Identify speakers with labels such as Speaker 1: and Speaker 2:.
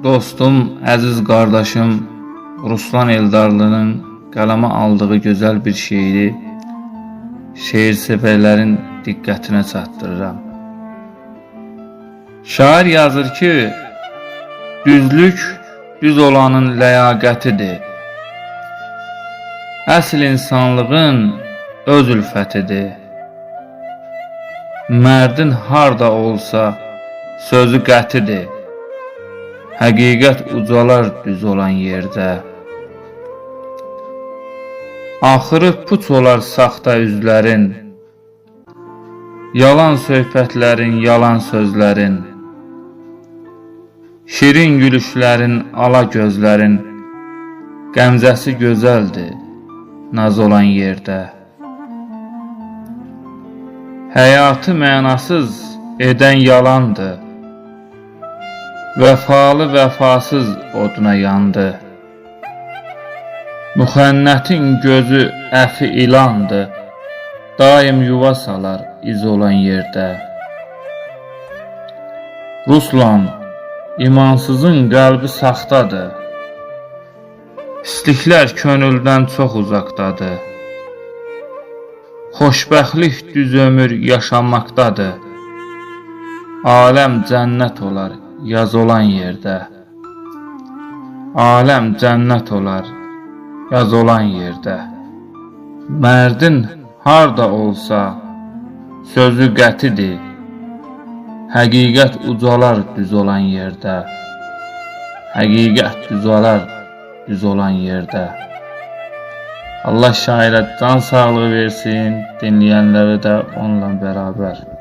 Speaker 1: Dostum, əziz qardaşım Ruslan Eldarlı'nın qələmə aldığı gözəl bir şeiri şeir sevərlərin diqqətinə çatdırıram. Şair yazır ki, düzlük düz olanın ləyaqətidir. Əsl insanlığın öz ülfətidir. Mərdin harda olsa sözü qətidir. Həqiqət ucalar düz olan yerdə. Axırı puç olar saxta üzlərin, yalan söhbətlərin, yalan sözlərin, şirin gülüşlərin, ala gözlərin, qəmzəsi gözəldir naz olan yerdə. Həyatı mənasız edən yalandır, vəfalı vəfasız oduna yandı. Müxənnətin gözü əfi ilandı, daim yuva salar iz olan yerdə. Ruslan, imansızın qəlbi saxtadır, pisliklər könüldən çox uzaqdadır. Xoşbəxtlik düz ömür yaşanmaqdadır, aləm cənnət olar yaz olan yerdə. Aləm cənnət olar yaz olan yerdə. Mərdin harda olsa sözü qətidir, həqiqət ucalar düz olan yerdə. Həqiqət ucalar düz olan yerdə. Allah şairə can sağlığı versin, dinləyənləri də onunla bərabər.